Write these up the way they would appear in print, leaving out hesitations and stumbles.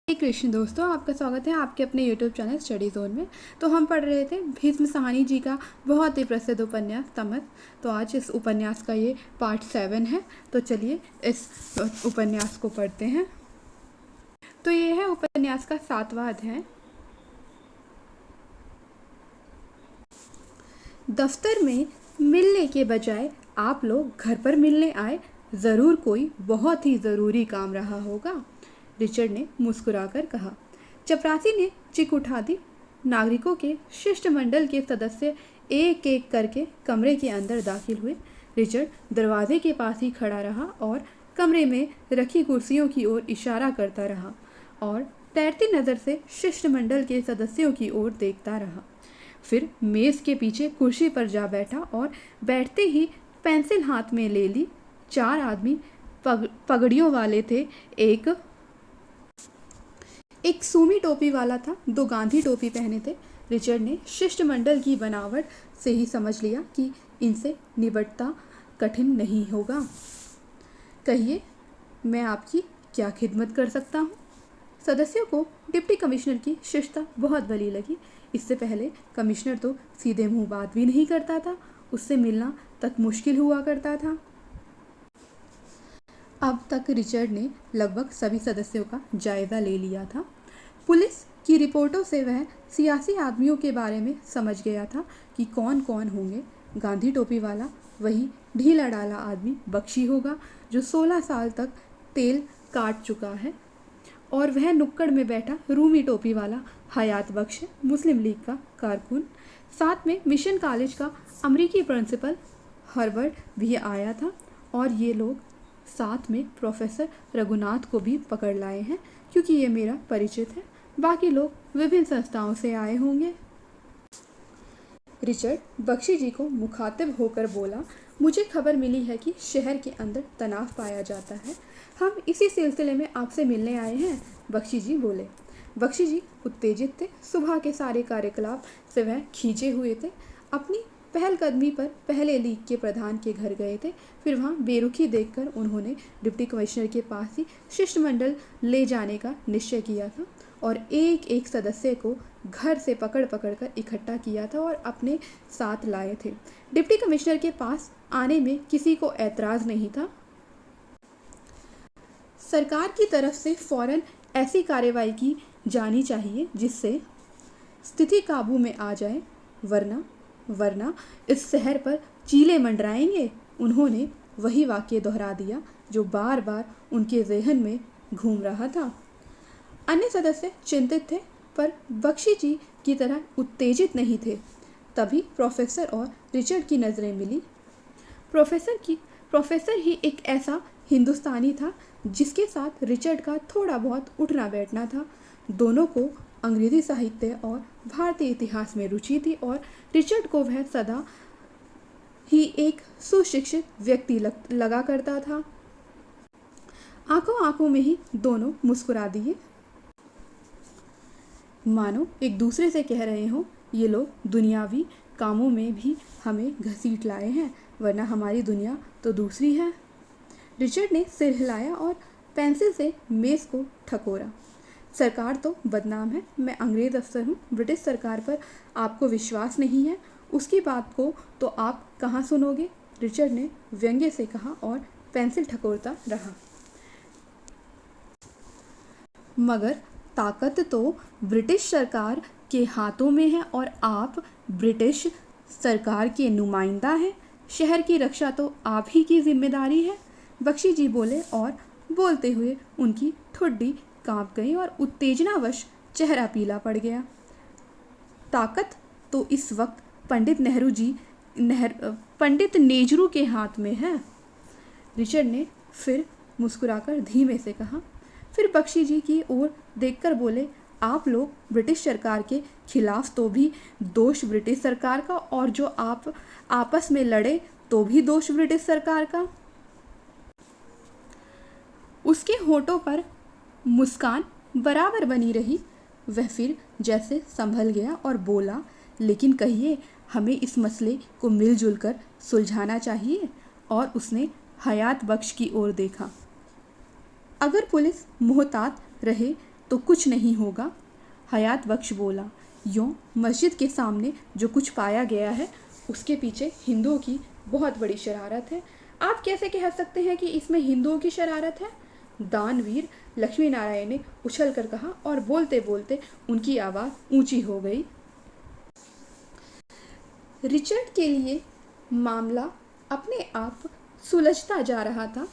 हरे कृष्ण दोस्तों, आपका स्वागत है आपके अपने YouTube चैनल स्टडी जोन में। तो हम पढ़ रहे थे भीष्म साहनी जी का बहुत ही प्रसिद्ध उपन्यास तमस। तो आज इस उपन्यास का ये पार्ट 7 है। तो चलिए इस उपन्यास को पढ़ते हैं। तो ये है उपन्यास का 7वां अध्याय। दफ्तर में मिलने के बजाय आप लोग घर पर मिलने आए, ज़रूर कोई बहुत ही ज़रूरी काम रहा होगा, रिचर्ड ने मुस्कुराकर कहा। चपरासी ने चिक उठा दी। नागरिकों के शिष्टमंडल के सदस्य एक एक करके कमरे के अंदर दाखिल हुए। रिचर्ड दरवाजे के पास ही खड़ा रहा और कमरे में रखी कुर्सियों की ओर इशारा करता रहा और तैरती नज़र से शिष्टमंडल के सदस्यों की ओर देखता रहा। फिर मेज़ के पीछे कुर्सी पर जा बैठा और बैठते ही पेंसिल हाथ में ले ली। 4 आदमी पगड़ियों वाले थे। एक सूमी टोपी वाला था, 2 गांधी टोपी पहने थे। रिचर्ड ने शिष्टमंडल की बनावट से ही समझ लिया कि इनसे निपटना कठिन नहीं होगा। कहिए, मैं आपकी क्या खिदमत कर सकता हूँ? सदस्यों को डिप्टी कमिश्नर की शिष्टता बहुत भली लगी। इससे पहले कमिश्नर तो सीधे मुंह बात भी नहीं करता था, उससे मिलना तक मुश्किल हुआ करता था। अब तक रिचर्ड ने लगभग सभी सदस्यों का जायज़ा ले लिया था। पुलिस की रिपोर्टों से वह सियासी आदमियों के बारे में समझ गया था कि कौन कौन होंगे। गांधी टोपी वाला वही ढीला डाला आदमी बख्शी होगा जो 16 साल तक तेल काट चुका है, और वह नुक्कड़ में बैठा रूमी टोपी वाला हयात बख्श, मुस्लिम लीग का कारकुन। साथ में मिशन कॉलेज का अमेरिकी प्रिंसिपल हर्बर्ट भी आया था, और ये लोग साथ में प्रोफेसर रघुनाथ को भी पकड़ लाए हैं, क्योंकि ये मेरा परिचित है। बाकी लोग विभिन्न संस्थाओं से आए होंगे। रिचर्ड बख्शी जी को मुखातिब होकर बोला, मुझे खबर मिली है कि शहर के अंदर तनाव पाया जाता है। हम इसी सिलसिले में आपसे मिलने आए हैं। बख्शी जी बोले। बख्शी जी उत्तेजित थे। सुबह के सारे कार्यकलाप से वह खींचे हुए थे। अपनी पहलकदमी पर पहले लीग के प्रधान के घर गए थे। फिर वहाँ बेरुखी देखकर उन्होंने डिप्टी कमिश्नर के पास ही शिष्टमंडल ले जाने का निश्चय किया था और एक एक सदस्य को घर से पकड़ पकड़ कर इकट्ठा किया था और अपने साथ लाए थे। डिप्टी कमिश्नर के पास आने में किसी को ऐतराज़ नहीं था। सरकार की तरफ से फौरन ऐसी कार्रवाई की जानी चाहिए जिससे स्थिति काबू में आ जाए, वरना इस शहर पर चीले मंडराएंगे। उन्होंने वही वाक्य दोहरा दिया जो बार बार उनके ज़हन में घूम रहा था। अन्य सदस्य चिंतित थे, पर बख्शी जी की तरह उत्तेजित नहीं थे। तभी प्रोफेसर और रिचर्ड की नज़रें मिली। प्रोफेसर ही एक ऐसा हिंदुस्तानी था जिसके साथ रिचर्ड का थोड़ा बहुत उठना बैठना था। दोनों को अंग्रेज़ी साहित्य और भारतीय इतिहास में रुचि थी और रिचर्ड को वह सदा ही एक सुशिक्षित व्यक्ति लगा करता था। आंखों आंखों में ही दोनों मुस्कुरा दिए, मानो एक दूसरे से कह रहे हों, ये लोग दुनियावी कामों में भी हमें घसीट लाए हैं, वरना हमारी दुनिया तो दूसरी है। रिचर्ड ने सिर हिलाया और पेंसिल से मेज़ को ठकोरा। सरकार तो बदनाम है। मैं अंग्रेज़ अफसर हूँ। ब्रिटिश सरकार पर आपको विश्वास नहीं है, उसकी बात को तो आप कहाँ सुनोगे? रिचर्ड ने व्यंग्य से कहा और पेंसिल ठकोरता रहा। मगर ताकत तो ब्रिटिश सरकार के हाथों में है और आप ब्रिटिश सरकार के नुमाइंदा हैं। शहर की रक्षा तो आप ही की जिम्मेदारी है। बख्शी जी बोले और बोलते हुए उनकी ठुड्डी कांप गई और उत्तेजनावश चेहरा पीला पड़ गया। ताकत तो इस वक्त पंडित नेहरू के हाथ में है, रिचर्ड ने फिर मुस्कुराकर धीमे से कहा। फिर बख्शी जी की ओर देखकर बोले, आप लोग ब्रिटिश सरकार के खिलाफ तो भी दोष ब्रिटिश सरकार का, और जो आप आपस में लड़े तो भी दोष ब्रिटिश सरकार का। उसके होठों पर मुस्कान बराबर बनी रही। वह फिर जैसे संभल गया और बोला, लेकिन कहिए, हमें इस मसले को मिलजुल कर सुलझाना चाहिए। और उसने हयात बख्श की ओर देखा। अगर पुलिस मोहतात रहे तो कुछ नहीं होगा। हयात बख्श बोला, यूँ मस्जिद के सामने जो कुछ पाया गया है उसके पीछे हिंदुओं की बहुत बड़ी शरारत है। आप कैसे कह सकते हैं कि इसमें हिंदुओं की शरारत है? दानवीर लक्ष्मी नारायण ने उछल कर कहा और बोलते बोलते उनकी आवाज़ ऊंची हो गई। रिचर्ड के लिए मामला अपने आप सुलझता जा रहा था।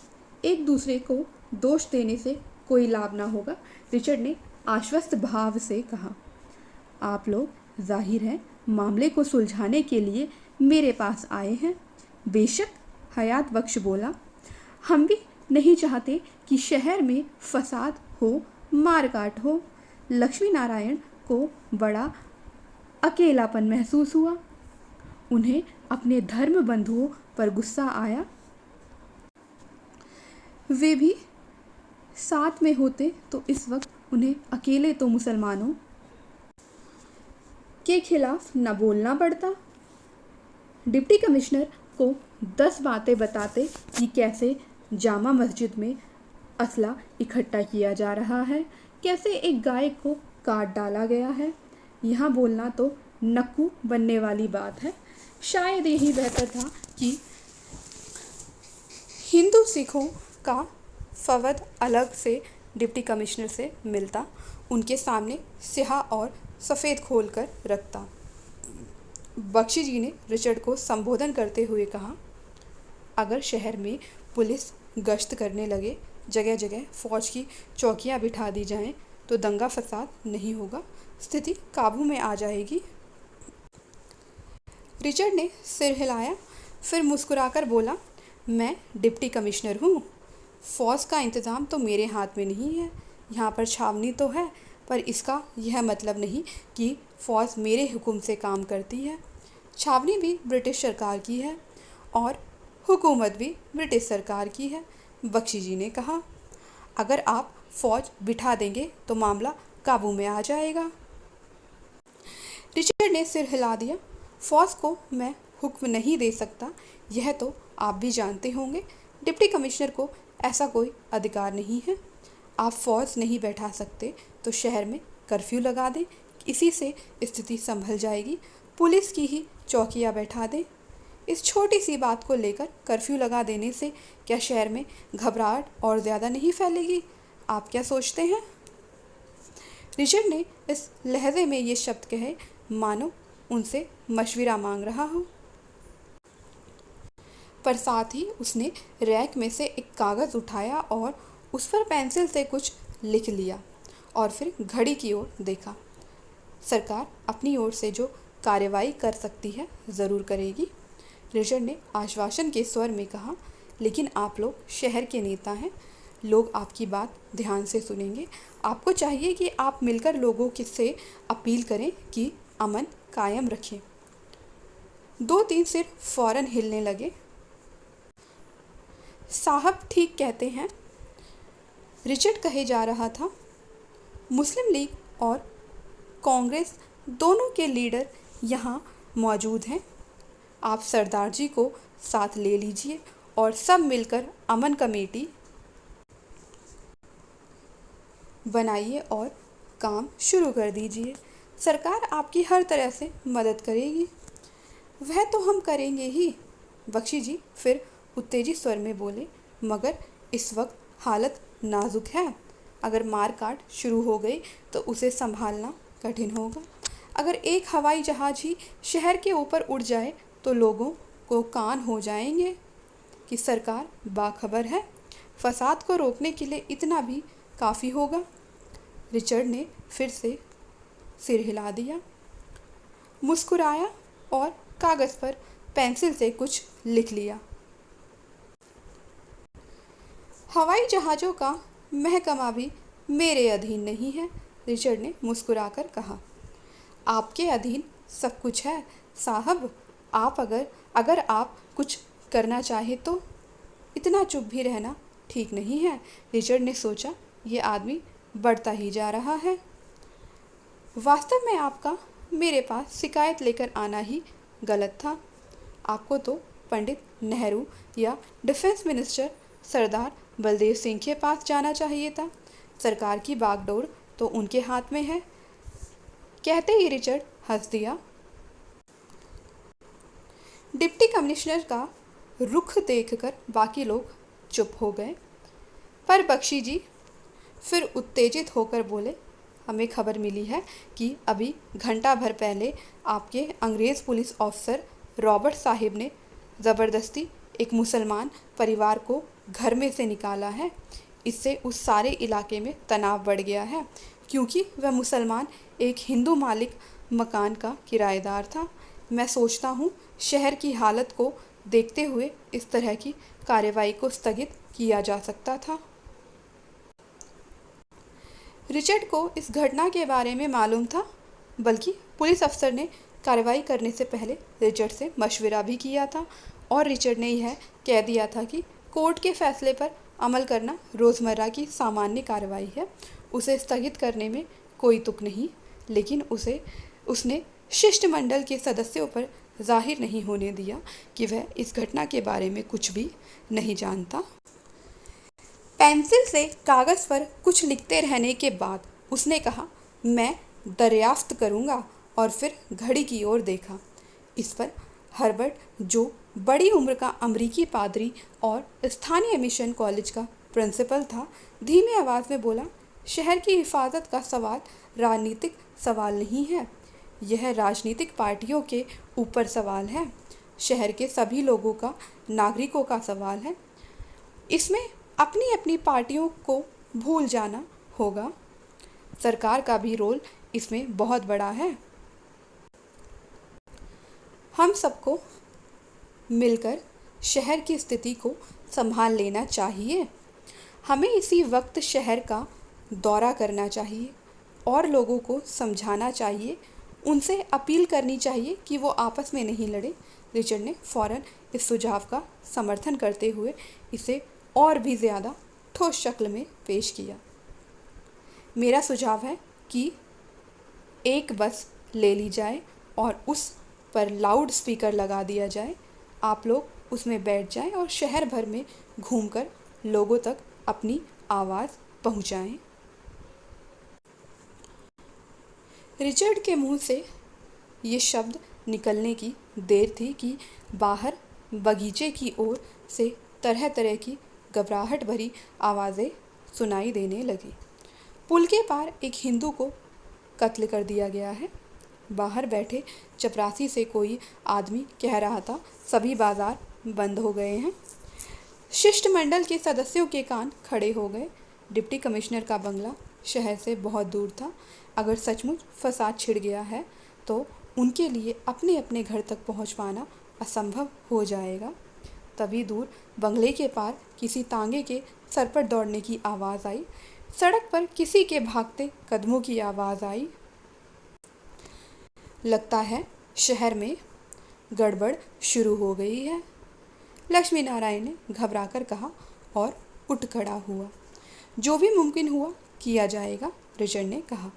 एक दूसरे को दोष देने से कोई लाभ ना होगा। रिचर्ड ने आश्वस्त भाव से कहा, आप लोग जाहिर है मामले को सुलझाने के लिए मेरे पास आए हैं। बेशक, हयात बख्श बोला, हम भी नहीं चाहते कि शहर में फसाद हो, मारकाट हो। लक्ष्मी नारायण को बड़ा अकेलापन महसूस हुआ। उन्हें अपने धर्म बंधुओं पर गुस्सा आया। वे भी साथ में होते तो इस वक्त उन्हें अकेले तो मुसलमानों के खिलाफ न बोलना पड़ता। डिप्टी कमिश्नर को 10 बातें बताते कि कैसे जामा मस्जिद में असला इकट्ठा किया जा रहा है, कैसे एक गाय को काट डाला गया है। यहाँ बोलना तो नक्कू बनने वाली बात है। शायद यही बेहतर था कि हिंदू सिखों का फवद अलग से डिप्टी कमिश्नर से मिलता, उनके सामने स्याह और सफ़ेद खोल कर रखता। बख्शी जी ने रिचर्ड को संबोधन करते हुए कहा, अगर शहर में पुलिस गश्त करने लगे, जगह जगह फ़ौज की चौकियां बिठा दी जाएं, तो दंगा फसाद नहीं होगा, स्थिति काबू में आ जाएगी। रिचर्ड ने सिर हिलाया, फिर मुस्कुराकर बोला, मैं डिप्टी कमिश्नर हूँ। फ़ौज का इंतज़ाम तो मेरे हाथ में नहीं है। यहाँ पर छावनी तो है, पर इसका यह मतलब नहीं कि फ़ौज मेरे हुक्म से काम करती है। छावनी भी ब्रिटिश सरकार की है और हुकूमत भी ब्रिटिश सरकार की है। बख्शी जी ने कहा, अगर आप फ़ौज बिठा देंगे तो मामला काबू में आ जाएगा। रिचर्ड ने सिर हिला दिया, फ़ौज को मैं हुक्म नहीं दे सकता, यह तो आप भी जानते होंगे। डिप्टी कमिश्नर को ऐसा कोई अधिकार नहीं है। आप फ़ौज नहीं बैठा सकते तो शहर में कर्फ्यू लगा दें, इसी से स्थिति संभल जाएगी। पुलिस की ही चौकियां बैठा दें। इस छोटी सी बात को लेकर कर्फ्यू लगा देने से क्या शहर में घबराहट और ज़्यादा नहीं फैलेगी? आप क्या सोचते हैं? रिचर्ड ने इस लहजे में ये शब्द कहे मानो उनसे मशविरा मांग रहा हो, पर साथ ही उसने रैक में से एक कागज़ उठाया और उस पर पेंसिल से कुछ लिख लिया और फिर घड़ी की ओर देखा। सरकार अपनी ओर से जो कार्रवाई कर सकती है ज़रूर करेगी। रिचर्ड ने आश्वासन के स्वर में कहा, लेकिन आप लोग शहर के नेता हैं, लोग आपकी बात ध्यान से सुनेंगे। आपको चाहिए कि आप मिलकर लोगों से अपील करें कि अमन कायम रखें। 2-3 सिर फौरन हिलने लगे। साहब ठीक कहते हैं, रिचर्ड कहे जा रहा था। मुस्लिम लीग और कांग्रेस दोनों के लीडर यहाँ मौजूद हैं। आप सरदार जी को साथ ले लीजिए और सब मिलकर अमन कमेटी बनाइए और काम शुरू कर दीजिए। सरकार आपकी हर तरह से मदद करेगी। वह तो हम करेंगे ही, बख्शी जी फिर उत्तेजित स्वर में बोले, मगर इस वक्त हालत नाजुक है। अगर मार काट शुरू हो गई तो उसे संभालना कठिन होगा। अगर एक हवाई जहाज़ ही शहर के ऊपर उड़ जाए तो लोगों को कान हो जाएंगे कि सरकार बाखबर है। फसाद को रोकने के लिए इतना भी काफ़ी होगा। रिचर्ड ने फिर से सिर हिला दिया, मुस्कुराया और कागज़ पर पेंसिल से कुछ लिख लिया। हवाई जहाज़ों का महकमा भी मेरे अधीन नहीं है, रिचर्ड ने मुस्कुराकर कहा। आपके अधीन सब कुछ है साहब। आप अगर आप कुछ करना चाहे तो। इतना चुप भी रहना ठीक नहीं है। रिचर्ड ने सोचा, ये आदमी बढ़ता ही जा रहा है। वास्तव में आपका मेरे पास शिकायत लेकर आना ही गलत था। आपको तो पंडित नेहरू या डिफेंस मिनिस्टर सरदार बलदेव सिंह के पास जाना चाहिए था। सरकार की बागडोर तो उनके हाथ में है। कहते ही रिचर्ड हंस दिया। डिप्टी कमिश्नर का रुख देखकर बाकी लोग चुप हो गए, पर बख्शी जी फिर उत्तेजित होकर बोले, हमें खबर मिली है कि अभी घंटा भर पहले आपके अंग्रेज़ पुलिस ऑफिसर रॉबर्ट साहिब ने ज़बरदस्ती एक मुसलमान परिवार को घर में से निकाला है। इससे उस सारे इलाके में तनाव बढ़ गया है, क्योंकि वह मुसलमान एक हिंदू मालिक मकान का किराएदार था। मैं सोचता हूँ शहर की हालत को देखते हुए इस तरह की कार्रवाई को स्थगित किया जा सकता था। रिचर्ड को इस घटना के बारे में मालूम था, बल्कि पुलिस अफसर ने कार्रवाई करने से पहले रिचर्ड से मशवरा भी किया था और रिचर्ड ने यह कह दिया था कि कोर्ट के फैसले पर अमल करना रोज़मर्रा की सामान्य कार्रवाई है। उसे स्थगित करने में कोई तुक नहीं, लेकिन उसने शिष्टमंडल के सदस्यों पर जाहिर नहीं होने दिया कि वह इस घटना के बारे में कुछ भी नहीं जानता। पेंसिल से कागज़ पर कुछ लिखते रहने के बाद उसने कहा, मैं दरियाफ्त करूँगा, और फिर घड़ी की ओर देखा। इस पर हर्बर्ट, जो बड़ी उम्र का अमरीकी पादरी और स्थानीय मिशन कॉलेज का प्रिंसिपल था, धीमी आवाज़ में बोला, शहर की हिफाजत का सवाल राजनीतिक सवाल नहीं है, यह राजनीतिक पार्टियों के ऊपर सवाल है। शहर के सभी लोगों का, नागरिकों का सवाल है। इसमें अपनी अपनी पार्टियों को भूल जाना होगा। सरकार का भी रोल इसमें बहुत बड़ा है। हम सबको मिलकर शहर की स्थिति को संभाल लेना चाहिए। हमें इसी वक्त शहर का दौरा करना चाहिए और लोगों को समझाना चाहिए, उनसे अपील करनी चाहिए कि वो आपस में नहीं लड़े। रिचर्ड ने फ़ौरन इस सुझाव का समर्थन करते हुए इसे और भी ज़्यादा ठोस शक्ल में पेश किया। मेरा सुझाव है कि एक बस ले ली जाए और उस पर लाउड स्पीकर लगा दिया जाए। आप लोग उसमें बैठ जाएं और शहर भर में घूमकर लोगों तक अपनी आवाज़ पहुंचाएं। रिचर्ड के मुंह से ये शब्द निकलने की देर थी कि बाहर बगीचे की ओर से तरह तरह की घबराहट भरी आवाज़ें सुनाई देने लगी। पुल के पार एक हिंदू को कत्ल कर दिया गया है। बाहर बैठे चपरासी से कोई आदमी कह रहा था, सभी बाजार बंद हो गए हैं। शिष्टमंडल के सदस्यों के कान खड़े हो गए। डिप्टी कमिश्नर का बंगला शहर से बहुत दूर था। अगर सचमुच फसाद छिड़ गया है तो उनके लिए अपने अपने घर तक पहुंच पाना असंभव हो जाएगा। तभी दूर बंगले के पार किसी तांगे के सर पर दौड़ने की आवाज़ आई। सड़क पर किसी के भागते कदमों की आवाज़ आई। लगता है शहर में गड़बड़ शुरू हो गई है, लक्ष्मी नारायण ने घबराकर कहा और उठ खड़ा हुआ। जो भी मुमकिन हुआ किया जाएगा, रिचर्ड ने कहा।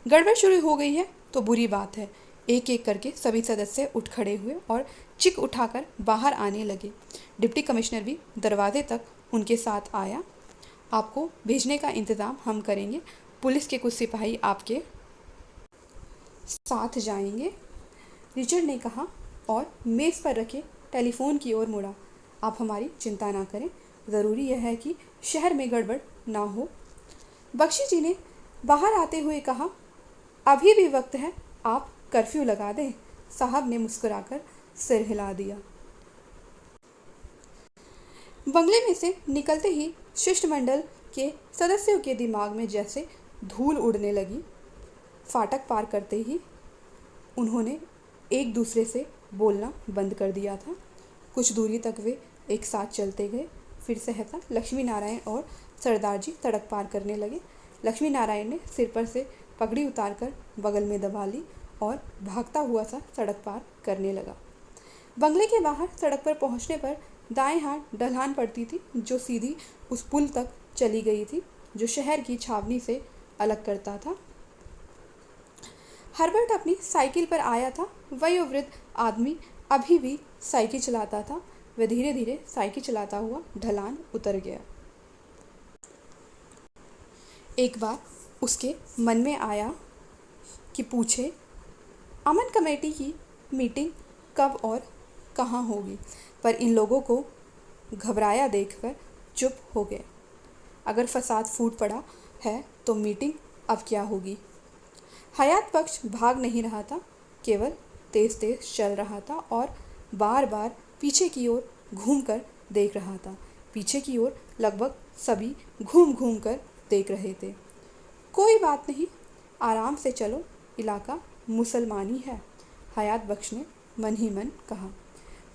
गड़बड़ शुरू हो गई है तो बुरी बात है। एक एक करके सभी सदस्य उठ खड़े हुए और चिक उठाकर बाहर आने लगे। डिप्टी कमिश्नर भी दरवाजे तक उनके साथ आया। आपको भेजने का इंतज़ाम हम करेंगे। पुलिस के कुछ सिपाही आपके साथ जाएंगे, रिचर्ड ने कहा और मेज़ पर रखे टेलीफोन की ओर मुड़ा। आप हमारी चिंता ना करें, ज़रूरी यह है कि शहर में गड़बड़ ना हो। बख्शी जी ने बाहर आते हुए कहा, अभी भी वक्त है, आप कर्फ्यू लगा दें। साहब ने मुस्कुराकर सिर हिला दिया। बंगले में से निकलते ही शिष्टमंडल के सदस्यों के दिमाग में जैसे धूल उड़ने लगी। फाटक पार करते ही उन्होंने एक दूसरे से बोलना बंद कर दिया था। कुछ दूरी तक वे एक साथ चलते गए। फिर सहसा लक्ष्मी नारायण और सरदार जी सड़क पार करने लगे। लक्ष्मी नारायण ने सिर पर से पगड़ी उतारकर बगल में दबा ली और भागता हुआ सा सड़क पार करने लगा। बंगले के बाहर सड़क पर पहुंचने पर दाएं हाथ ढलान पड़ती थी, जो सीधी उस पुल तक चली गई थी जो शहर की छावनी से अलग करता था। हर्बर्ट अपनी साइकिल पर आया था। वयोवृद्ध आदमी अभी भी साइकिल चलाता था। वह धीरे धीरे साइकिल चलाता हुआ ढलान उतर गया। एक बार उसके मन में आया कि पूछे अमन कमेटी की मीटिंग कब और कहाँ होगी, पर इन लोगों को घबराया देखकर चुप हो गए। अगर फसाद फूट पड़ा है तो मीटिंग अब क्या होगी। हयात बख्श भाग नहीं रहा था, केवल तेज तेज चल रहा था और बार बार पीछे की ओर घूमकर देख रहा था। पीछे की ओर लगभग सभी घूम घूम कर देख रहे थे। कोई बात नहीं, आराम से चलो, इलाका मुसलमानी है, हयात बख्श ने मन ही मन कहा।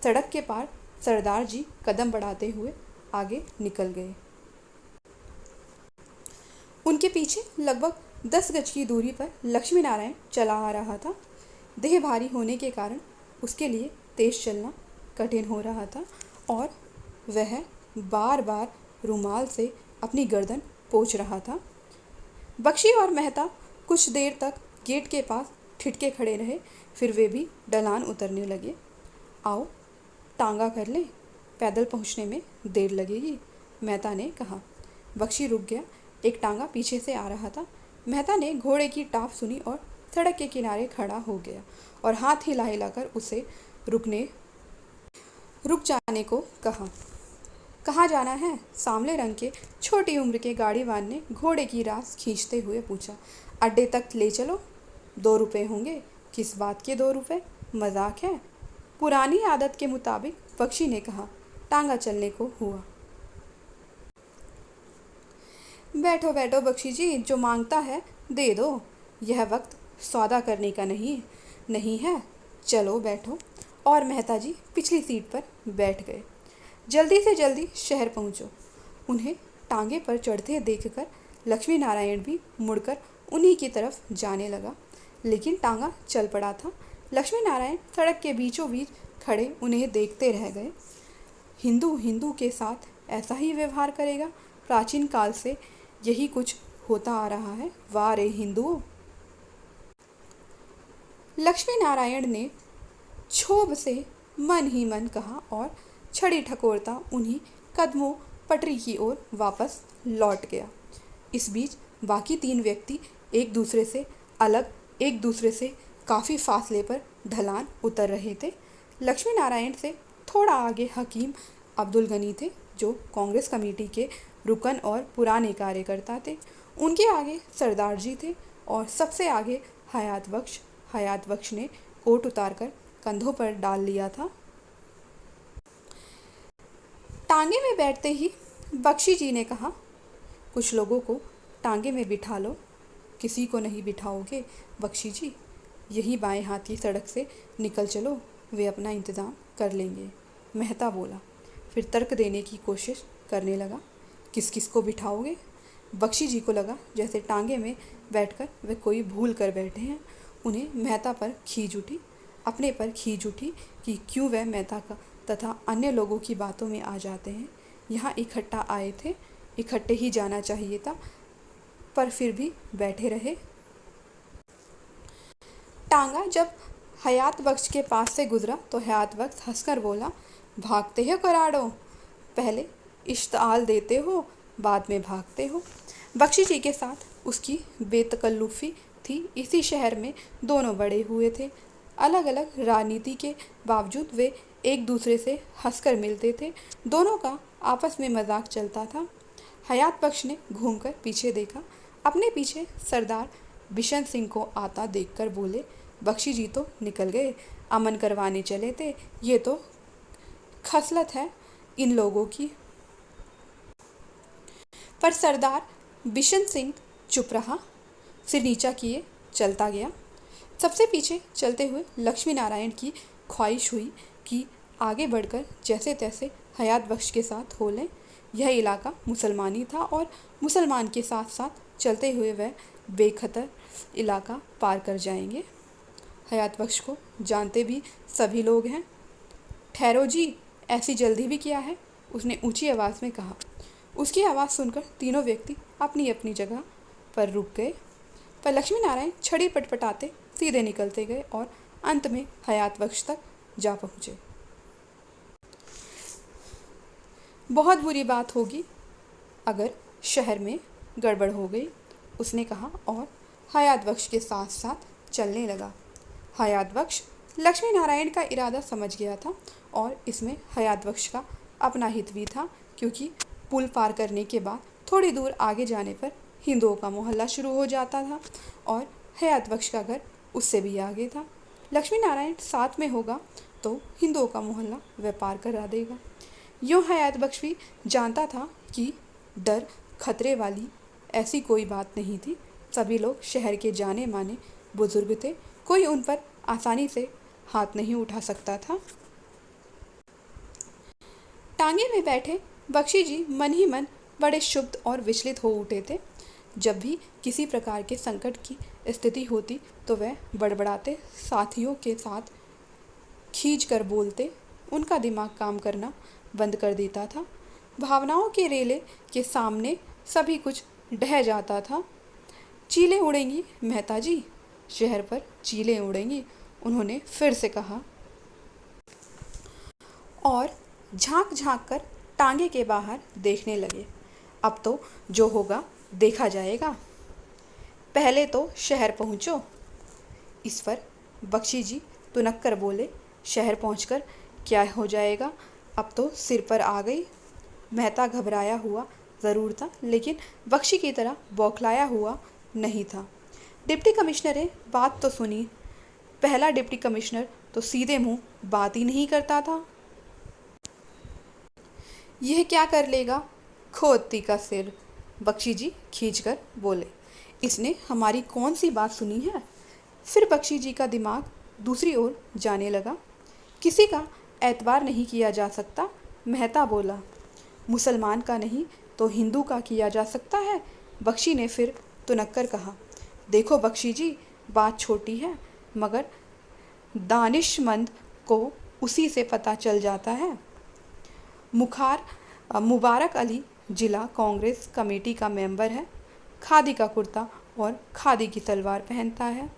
सड़क के पार सरदार जी कदम बढ़ाते हुए आगे निकल गए। उनके पीछे लगभग 10 गज की दूरी पर लक्ष्मी नारायण चला आ रहा था। देह भारी होने के कारण उसके लिए तेज चलना कठिन हो रहा था और वह बार बार रुमाल से अपनी गर्दन पोंछ रहा था। बख्शी और मेहता कुछ देर तक गेट के पास ठिठके खड़े रहे, फिर वे भी ढलान उतरने लगे। आओ टांगा कर लें, पैदल पहुंचने में देर लगेगी, मेहता ने कहा। बख्शी रुक गया। एक टांगा पीछे से आ रहा था। मेहता ने घोड़े की टाप सुनी और सड़क के किनारे खड़ा हो गया और हाथ हिला हिलाकर उसे रुक जाने को कहा। कहाँ जाना है? सांवले रंग के छोटी उम्र के गाड़ीवान ने घोड़े की रास खींचते हुए पूछा। अड्डे तक ले चलो, 2 रुपये होंगे। किस बात के 2 रुपये? मजाक है, पुरानी आदत के मुताबिक बख्शी ने कहा। टांगा चलने को हुआ। बैठो बैठो बख्शी जी, जो मांगता है दे दो, यह वक्त सौदा करने का नहीं है। चलो बैठो। और मेहता जी पिछली सीट पर बैठ गए। जल्दी से जल्दी शहर पहुँचो। उन्हें टांगे पर चढ़ते देखकर लक्ष्मी नारायण भी मुड़कर उन्हीं की तरफ जाने लगा, लेकिन टांगा चल पड़ा था। लक्ष्मी नारायण सड़क के बीचों बीच खड़े उन्हें देखते रह गए। हिंदू हिंदू के साथ ऐसा ही व्यवहार करेगा? प्राचीन काल से यही कुछ होता आ रहा है। वाह रे हिंदुओं! लक्ष्मी नारायण ने क्षोभ से मन ही मन कहा और छड़ी ठकोरता उन्हीं कदमों पटरी की ओर वापस लौट गया। इस बीच बाकी 3 व्यक्ति एक दूसरे से अलग, एक दूसरे से काफ़ी फासले पर ढलान उतर रहे थे। लक्ष्मी नारायण से थोड़ा आगे हकीम अब्दुल गनी थे, जो कांग्रेस कमेटी के रुकन और पुराने कार्यकर्ता थे। उनके आगे सरदार जी थे और सबसे आगे हयात बख्श। हयात बख्श ने कोट उतारकर कंधों पर डाल लिया था। टांगे में बैठते ही बख्शी जी ने कहा, कुछ लोगों को टांगे में बिठा लो। किसी को नहीं बिठाओगे बख्शी जी? यही बाएं हाथ की सड़क से निकल चलो, वे अपना इंतज़ाम कर लेंगे, मेहता बोला। फिर तर्क देने की कोशिश करने लगा। किस किस को बिठाओगे? बख्शी जी को लगा जैसे टांगे में बैठकर वे कोई भूल कर बैठे हैं। उन्हें मेहता पर खींच उठी, अपने पर खींच उठी कि क्यों वह मेहता का तथा अन्य लोगों की बातों में आ जाते हैं। यहाँ इकट्ठा आए थे, इकट्ठे ही जाना चाहिए था, पर फिर भी बैठे रहे। टांगा जब हयात बख्श के पास से गुजरा तो हयात बख्श हंसकर बोला, भागते हो कराड़ो, पहले इश्ताल देते हो, बाद में भागते हो। बख्शी जी के साथ उसकी बेतकल्लुफ़ी थी। इसी शहर में दोनों बड़े हुए थे। अलग अलग राजनीति के बावजूद वे एक दूसरे से हंसकर मिलते थे। दोनों का आपस में मजाक चलता था। हयात बख्श ने घूमकर पीछे देखा। अपने पीछे सरदार बिशन सिंह को आता देखकर बोले, बख्शी जी तो निकल गए, अमन करवाने चले थे। ये तो खसलत है इन लोगों की। पर सरदार बिशन सिंह चुप रहा, सिर नीचा किए चलता गया। सबसे पीछे चलते हुए लक्ष्मी नारायण की ख्वाहिश हुई कि आगे बढ़कर जैसे तैसे हयात बख्श के साथ हो लें। यह इलाका मुसलमानी था और मुसलमान के साथ साथ चलते हुए वह बेखतर इलाका पार कर जाएंगे। हयात बख्श को जानते भी सभी लोग हैं। ठहरो जी, ऐसी जल्दी भी क्या है? उसने ऊंची आवाज़ में कहा। उसकी आवाज़ सुनकर तीनों व्यक्ति अपनी अपनी जगह पर रुक गए, पर लक्ष्मी नारायण छड़ी पटपटाते सीधे निकलते गए और अंत में हयात बख्श तक जा पहुँचे। बहुत बुरी बात होगी अगर शहर में गड़बड़ हो गई, उसने कहा और हयात बख्श के साथ साथ चलने लगा। हयात बख्श लक्ष्मी नारायण का इरादा समझ गया था और इसमें हयात बख्श का अपना हित भी था, क्योंकि पुल पार करने के बाद थोड़ी दूर आगे जाने पर हिंदुओं का मोहल्ला शुरू हो जाता था और हयात बख्श का घर उससे भी आगे था। लक्ष्मी नारायण साथ में होगा तो हिंदुओं का मोहल्ला व्यापार करा देगा। यूँ हयात बख्श भी जानता था कि डर खतरे वाली ऐसी कोई बात नहीं थी। सभी लोग शहर के जाने माने बुजुर्ग थे, कोई उन पर आसानी से हाथ नहीं उठा सकता था। टांगे में बैठे बख्शी जी मन ही मन बड़े क्षुब्ध और विचलित हो उठे थे। जब भी किसी प्रकार के संकट की स्थिति होती तो वह बड़बड़ाते, साथियों के साथ खींच कर बोलते। उनका दिमाग काम करना बंद कर देता था। भावनाओं के रेले के सामने सभी कुछ ढह जाता था। चीलें उड़ेंगी मेहता जी, शहर पर चीलें उड़ेंगी, उन्होंने फिर से कहा और झांक झांक कर टांगे के बाहर देखने लगे। अब तो जो होगा देखा जाएगा, पहले तो शहर पहुँचो। इस पर बख्शी जी तुनक कर बोले, शहर पहुंचकर क्या हो जाएगा, अब तो सिर पर आ गई। मेहता घबराया हुआ ज़रूर था, लेकिन बख्शी की तरह बौखलाया हुआ नहीं था। डिप्टी कमिश्नर ने बात तो सुनी। पहला डिप्टी कमिश्नर तो सीधे मुंह बात ही नहीं करता था। यह क्या कर लेगा, खोदती का सिर, बख्शी जी खींचकर बोले। इसने हमारी कौन सी बात सुनी है। फिर बख्शी जी का दिमाग दूसरी ओर जाने लगा। किसी का एतबार नहीं किया जा सकता, मेहता बोला। मुसलमान का नहीं तो हिंदू का किया जा सकता है, बख्शी ने फिर तुनक कर कहा। देखो बख्शी जी, बात छोटी है मगर दानिशमंद को उसी से पता चल जाता है। मुबारक अली जिला कांग्रेस कमेटी का मेंबर है, खादी का कुर्ता और खादी की सलवार पहनता है,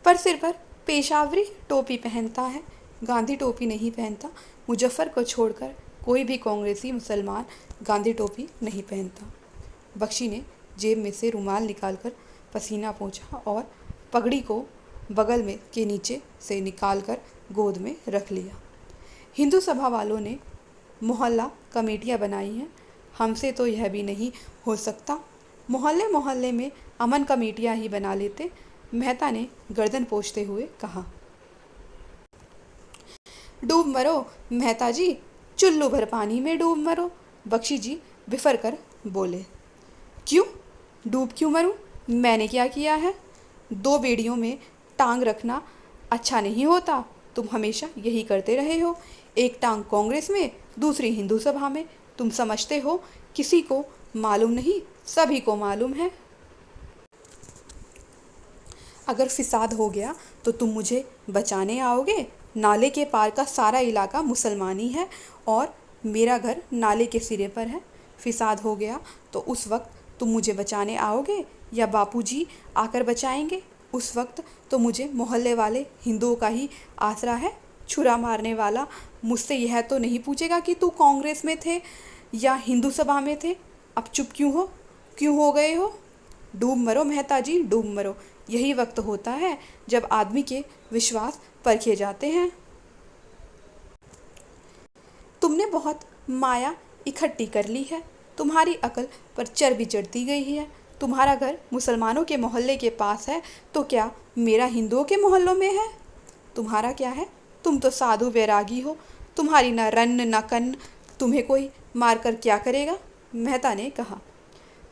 पर सिर पर पेशावरी टोपी पहनता है, गांधी टोपी नहीं पहनता। मुजफ्फर को छोड़कर कोई भी कांग्रेसी मुसलमान गांधी टोपी नहीं पहनता। बख्शी ने जेब में से रुमाल निकालकर पसीना पोंछा और पगड़ी को बगल में के नीचे से निकालकर गोद में रख लिया। हिंदू सभा वालों ने मोहल्ला कमेटियां बनाई हैं, हमसे तो यह भी नहीं हो सकता। मोहल्ले मोहल्ले में अमन कमेटियां ही बना लेते, मेहता ने गर्दन पोंछते हुए कहा। डूब मरो मेहता जी, चुल्लू भर पानी में डूब मरो, बख्शी जी बिफर कर बोले। क्यों डूब क्यों मरूं, मैंने क्या किया है। दो बेड़ियों में टांग रखना अच्छा नहीं होता, तुम हमेशा यही करते रहे हो। एक टांग कांग्रेस में, दूसरी हिंदू सभा में। तुम समझते हो किसी को मालूम नहीं, सभी को मालूम है। अगर फिसाद हो गया तो तुम मुझे बचाने आओगे। नाले के पार का सारा इलाका मुसलमानी है और मेरा घर नाले के सिरे पर है। फिसाद हो गया तो उस वक्त तुम मुझे बचाने आओगे या बापूजी आकर बचाएंगे। उस वक्त तो मुझे मोहल्ले वाले हिंदुओं का ही आसरा है। छुरा मारने वाला मुझसे यह तो नहीं पूछेगा कि तू कांग्रेस में थे या हिंदू सभा में थे। अब चुप क्यों हो गए हो। डूब मरो मेहता जी, डूब मरो। यही वक्त होता है जब आदमी के विश्वास परखे जाते हैं। तुमने बहुत माया इकट्ठी कर ली है, तुम्हारी अकल पर चर्बी चढ़ती गई है। तुम्हारा घर मुसलमानों के मोहल्ले के पास है तो क्या मेरा हिंदुओं के मोहल्लों में है। तुम्हारा क्या है, तुम तो साधु वैरागी हो, तुम्हारी न रन्न न कन्न, तुम्हें कोई मारकर क्या करेगा, मेहता ने कहा।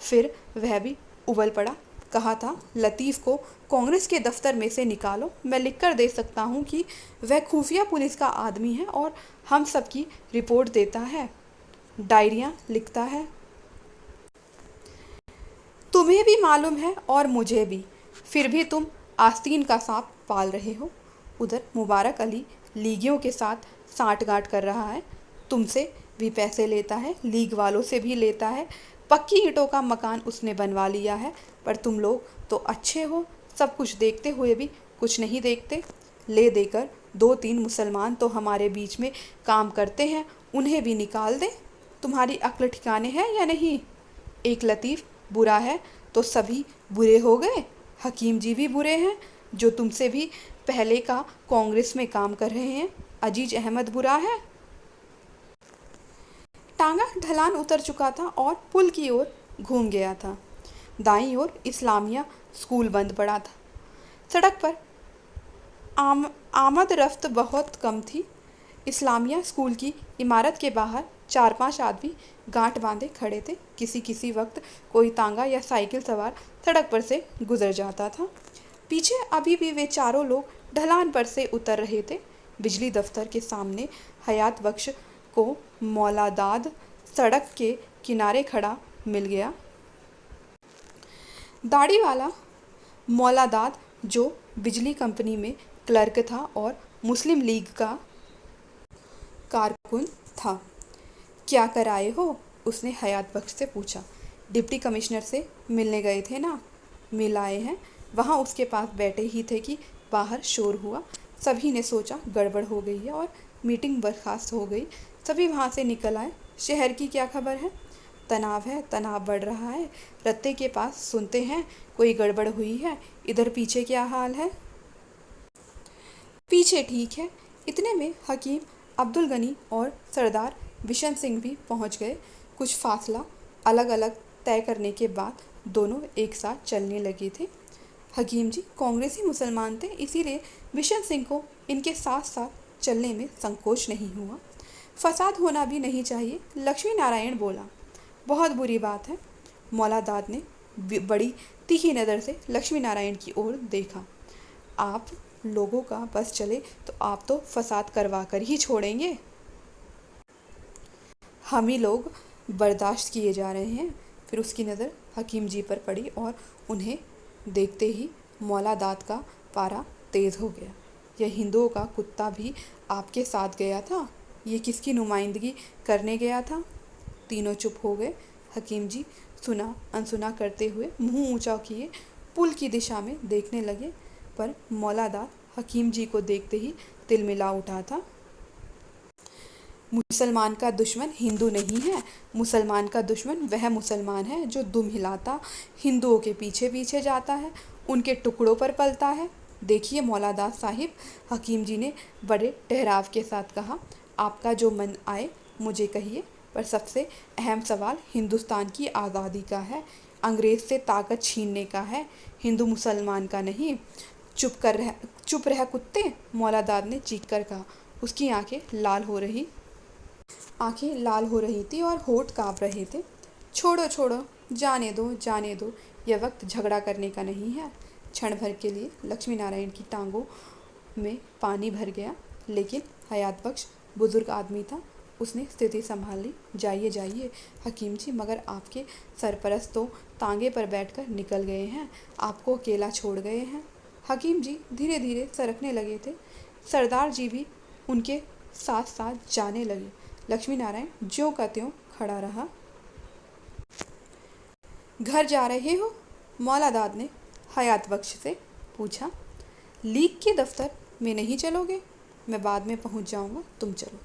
फिर वह भी उबल पड़ा। कहा था लतीफ़ को कांग्रेस के दफ्तर में से निकालो, मैं लिख कर दे सकता हूँ कि वह खुफिया पुलिस का आदमी है और हम सब की रिपोर्ट देता है, डायरियाँ लिखता है। तुम्हें भी मालूम है और मुझे भी, फिर भी तुम आस्तीन का सांप पाल रहे हो। उधर मुबारक अली लीगियों के साथ साठगांठ कर रहा है, तुमसे भी पैसे लेता है, लीग वालों से भी लेता है। पक्की ईंटों का मकान उसने बनवा लिया है, पर तुम लोग तो अच्छे हो, सब कुछ देखते हुए भी कुछ नहीं देखते। ले देकर 2-3 मुसलमान तो हमारे बीच में काम करते हैं, उन्हें भी निकाल दे। तुम्हारी अक्ल ठिकाने है या नहीं। एक लतीफ़ बुरा है तो सभी बुरे हो गए। हकीम जी भी बुरे हैं, जो तुमसे भी पहले का कांग्रेस में काम कर रहे हैं। अजीज अहमद बुरा है। टांगा ढलान उतर चुका था और पुल की ओर घूम गया था। दाईं ओर इस्लामिया स्कूल बंद पड़ा था। सड़क पर आमद रफ्त बहुत कम थी। इस्लामिया स्कूल की इमारत के बाहर 4-5 आदमी गांठ बांधे खड़े थे। किसी किसी वक्त कोई तांगा या साइकिल सवार सड़क पर से गुजर जाता था। पीछे अभी भी वे चारों लोग ढलान पर से उतर रहे थे। बिजली दफ्तर के सामने हयात बख्श को मौलादाद सड़क के किनारे खड़ा मिल गया। दाढ़ी वाला मौलादाद, जो बिजली कंपनी में क्लर्क था और मुस्लिम लीग का कारकुन था। क्या कराए हो? उसने हयात बख्श से पूछा। डिप्टी कमिश्नर से मिलने गए थे ना? मिल आए हैं। वहाँ उसके पास बैठे ही थे कि बाहर शोर हुआ। सभी ने सोचा गड़बड़ हो गई है और मीटिंग बर्खास्त हो गई। सभी वहाँ से निकल आए। शहर की क्या खबर है? तनाव है, तनाव बढ़ रहा है। रत्ते के पास सुनते हैं कोई गड़बड़ हुई है। इधर पीछे क्या हाल है? पीछे ठीक है। इतने में हकीम अब्दुल गनी और सरदार बिशन सिंह भी पहुंच गए। कुछ फासला अलग अलग तय करने के बाद दोनों एक साथ चलने लगे थे। हकीम जी कांग्रेसी मुसलमान थे, इसीलिए बिशन सिंह को इनके साथ साथ चलने में संकोच नहीं हुआ। फसाद होना भी नहीं चाहिए, लक्ष्मी नारायण बोला। बहुत बुरी बात है। मौलादाद ने बड़ी तीखी नज़र से लक्ष्मी नारायण की ओर देखा। आप लोगों का बस चले तो आप तो फसाद करवा कर ही छोड़ेंगे। हम ही लोग बर्दाश्त किए जा रहे हैं। फिर उसकी नज़र हकीम जी पर पड़ी और उन्हें देखते ही मौलादाद का पारा तेज़ हो गया। यह हिंदुओं का कुत्ता भी आपके साथ गया था? ये किसकी नुमाइंदगी करने गया था? तीनों चुप हो गए। हकीम जी सुना अनसुना करते हुए मुंह ऊंचा किए पुल की दिशा में देखने लगे, पर मौलादाद हकीम जी को देखते ही तिलमिला उठा था। मुसलमान का दुश्मन हिंदू नहीं है, मुसलमान का दुश्मन वह मुसलमान है जो दुम हिलाता हिंदुओं के पीछे पीछे जाता है, उनके टुकड़ों पर पलता है। देखिए मौलादाद साहिब, हकीम जी ने बड़े ठहराव के साथ कहा, आपका जो मन आए मुझे कहिए, पर सबसे अहम सवाल हिंदुस्तान की आज़ादी का है, अंग्रेज़ से ताकत छीनने का है, हिंदू मुसलमान का नहीं। चुप रह कुत्ते, मौलादाद ने चीख कर कहा। उसकी आंखें लाल हो रही थी और होठ काँप रहे थे। छोड़ो छोड़ो, जाने दो जाने दो, यह वक्त झगड़ा करने का नहीं है। क्षण भर के लिए लक्ष्मी नारायण की टांगों में पानी भर गया, लेकिन हयात बख्श बुजुर्ग आदमी था। उसने स्थिति संभाल ली। जाइए जाइए हकीम जी, मगर आपके सरपरस्त तो तांगे पर बैठकर निकल गए हैं, आपको अकेला छोड़ गए हैं। हकीम जी धीरे धीरे सरकने लगे थे। सरदार जी भी उनके साथ साथ जाने लगे। लक्ष्मी नारायण ज्यों का त्यों खड़ा रहा। घर जा रहे हो? मौलादाद ने हयात बख्श से पूछा। लीग के दफ्तर में नहीं चलोगे? मैं बाद में पहुंच जाऊंगा, तुम चलो।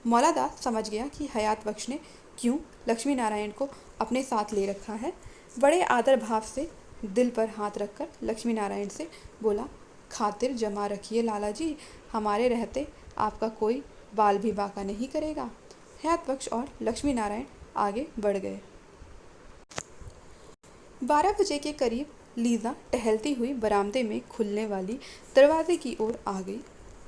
मौलादाद समझ गया कि हयात बख्श ने क्यों लक्ष्मी नारायण को अपने साथ ले रखा है। बड़े आदर भाव से दिल पर हाथ रखकर लक्ष्मी नारायण से बोला, खातिर जमा रखिए लाला जी, हमारे रहते आपका कोई बाल भी बाका नहीं करेगा। हयात बख्श और लक्ष्मी नारायण आगे बढ़ गए। 12 बजे के करीब लीज़ा टहलती हुई बरामदे में खुलने वाली दरवाजे की ओर आ गई।